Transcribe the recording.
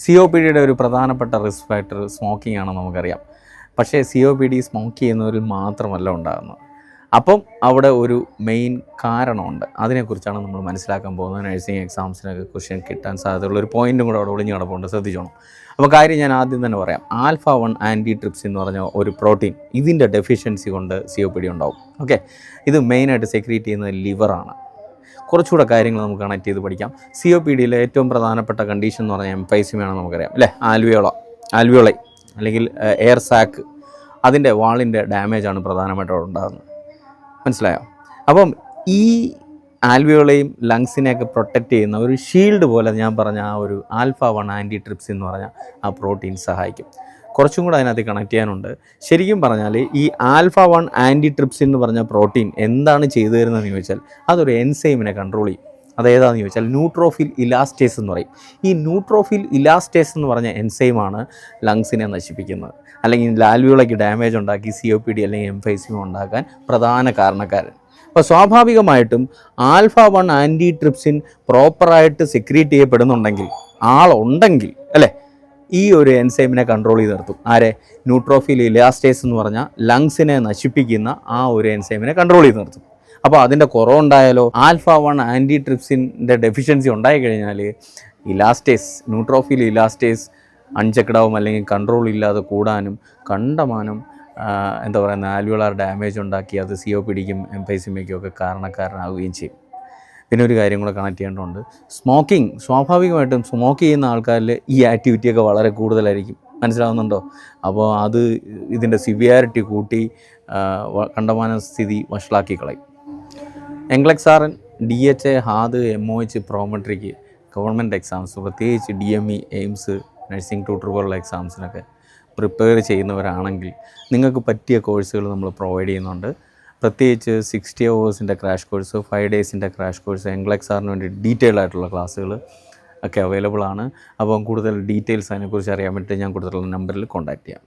COPD ഒരു പ്രധാനപ്പെട്ട risk factor smoking ആണെന്ന് നമുക്കറിയാം. പക്ഷേ COPD സ്മോക്ക് ചെയ്യുന്നവരിൽ മാത്രമല്ല ഉണ്ടാകുന്നത്. അപ്പം അവിടെ ഒരു മെയിൻ കാരണമുണ്ട്. അതിനെക്കുറിച്ചാണ് നമ്മൾ മനസ്സിലാക്കാൻ പോകുന്നത്. നഴ്സിംഗ് എക്സാംസിനൊക്കെ ക്വസ്റ്റ്യൻ കിട്ടാൻ സാധ്യതയുള്ള ഒരു പോയിൻറ്റും കൂടെ അവിടെ ഒളിഞ്ഞ് കിടപ്പുണ്ട്, ശ്രദ്ധിച്ചോണം. അപ്പോൾ കാര്യം ഞാൻ ആദ്യം തന്നെ പറയാം. ആൽഫ-1 ആൻറ്റിട്രിപ്സിൻ എന്ന് പറഞ്ഞ ഒരു പ്രോട്ടീൻ, ഇതിൻ്റെ ഡെഫിഷ്യൻസി കൊണ്ട് COPD ഉണ്ടാവും. ഓക്കെ, ഇത് മെയിനായിട്ട് സെക്രീറ്റ് ചെയ്യുന്നത് ലിവറാണ്. കുറച്ചുകൂടെ കാര്യങ്ങൾ നമുക്ക് കണക്ട് ചെയ്ത് പഠിക്കാം. COPDയിലെ ഏറ്റവും പ്രധാനപ്പെട്ട കണ്ടീഷൻ എന്ന് പറഞ്ഞാൽ എംഫൈസിമയാണെന്ന് നമുക്കറിയാം അല്ലേ. ആൽവിയോളൈ അല്ലെങ്കിൽ എയർ സാക്ക്, അതിൻ്റെ വാളിൻ്റെ ഡാമേജാണ് പ്രധാനമായിട്ടും ഉണ്ടാകുന്നത്. മനസ്സിലായോ? അപ്പം ഈ ആൽവിയോളയും ലങ്സിനെയൊക്കെ പ്രൊട്ടക്റ്റ് ചെയ്യുന്ന ഒരു ഷീൽഡ് പോലെ ഞാൻ പറഞ്ഞ ആ ഒരു ആൽഫ-1 ആൻറ്റിട്രിപ്സിൻ എന്ന് പറഞ്ഞാൽ ആ പ്രോട്ടീൻ സഹായിക്കും. കുറച്ചും കൂടെ അതിനകത്ത് കണക്ട് ചെയ്യാനുണ്ട്. ശരിക്കും പറഞ്ഞാൽ ഈ ആൽഫ-1 ആൻറ്റിട്രിപ്സിൻ എന്ന് പറഞ്ഞ പ്രോട്ടീൻ എന്താണ് ചെയ്തു തരുന്നതെന്ന് ചോദിച്ചാൽ അതൊരു എൻസൈമിനെ കൺട്രോൾ ചെയ്യും. അതേതാണെന്ന് ചോദിച്ചാൽ ന്യൂട്രോഫിൽ ഇലാസ്റ്റേസ് എന്ന് പറയും. ഈ ന്യൂട്രോഫിൽ ഇലാസ്റ്റേസ് എന്ന് പറഞ്ഞ എൻസൈമാണ് ലങ്സിനെ നശിപ്പിക്കുന്നത്, അല്ലെങ്കിൽ ആൽവിയോളയ്ക്ക് ഡാമേജ് ഉണ്ടാക്കി COPD അല്ലെങ്കിൽ എംഫൈസിമ ഉണ്ടാക്കാൻ പ്രധാന കാരണക്കാരൻ. അപ്പോൾ സ്വാഭാവികമായിട്ടും ആൽഫ-1 ആൻറ്റിട്രിപ്സിൻ പ്രോപ്പറായിട്ട് സെക്രീറ്റ് ചെയ്യപ്പെടുന്നുണ്ടെങ്കിൽ, ആളുണ്ടെങ്കിൽ അല്ലേ, ഈ ഒരു എൻസൈമിനെ കൺട്രോൾ ചെയ്ത് നിർത്തും. ആരെ? ന്യൂട്രോഫിൽ ഇലാസ്റ്റേസ് എന്ന് പറഞ്ഞാൽ ലങ്സിനെ നശിപ്പിക്കുന്ന ആ ഒരു എൻസൈമിനെ കൺട്രോൾ ചെയ്ത് നിർത്തും. അപ്പോൾ അതിൻ്റെ കുറവുണ്ടായാലോ, ആൽഫ-1 ആൻറ്റിട്രിപ്സിൻ്റെ ഡെഫിഷ്യൻസി ഉണ്ടായിക്കഴിഞ്ഞാൽ ന്യൂട്രോഫിൽ ഇലാസ്റ്റേസ് അൺചെക്ക്ഡാവും, അല്ലെങ്കിൽ കൺട്രോൾ ഇല്ലാതെ കൂടാനും കണ്ടമാനം ആൽവിയോളാർ ഡാമേജ് ഉണ്ടാക്കി അത് COPDക്കും എംഫൈസിമയ്ക്കും ഒക്കെ കാരണക്കാരനാവുകയും ചെയ്യും. പിന്നെ ഒരു കാര്യം കൂടെ കണക്ട് ചെയ്യേണ്ടതുണ്ട്. സ്മോക്കിംഗ്, സ്വാഭാവികമായിട്ടും സ്മോക്ക് ചെയ്യുന്ന ആൾക്കാരിൽ ഈ ആക്ടിവിറ്റിയൊക്കെ വളരെ കൂടുതലായിരിക്കും. മനസ്സിലാവുന്നുണ്ടോ? അപ്പോൾ അത് ഇതിൻ്റെ സിവിയാരിറ്റി കൂട്ടി കണ്ടമാന സ്ഥിതി വഷളാക്കി കളയും. NCLEX RN, DHA, HAD, MOH, prometric government exams, പ്രത്യേകിച്ച് DME, എയിംസ്, നഴ്സിംഗ് ട്യൂട്ടർ പോലുള്ള എക്സാംസിനൊക്കെ പ്രിപ്പയർ ചെയ്യുന്നവരാണെങ്കിൽ നിങ്ങൾക്ക് പറ്റിയ കോഴ്സുകൾ നമ്മൾ പ്രൊവൈഡ് ചെയ്യുന്നുണ്ട്. പ്രത്യേകിച്ച് 60 hours crash course, 5 days crash course, എൻഗ്ലക്സാറിന് വേണ്ടി ഡീറ്റെയിൽ ആയിട്ടുള്ള ക്ലാസ്സുകൾ ഒക്കെ അവൈലബിൾ ആണ്. അപ്പം കൂടുതൽ ഡീറ്റെയിൽസ് അതിനെക്കുറിച്ച് അറിയാൻ വേണ്ടി ഞാൻ കൊടുത്തിട്ടുള്ള നമ്പറിൽ കോൺടാക്റ്റ് ചെയ്യാം.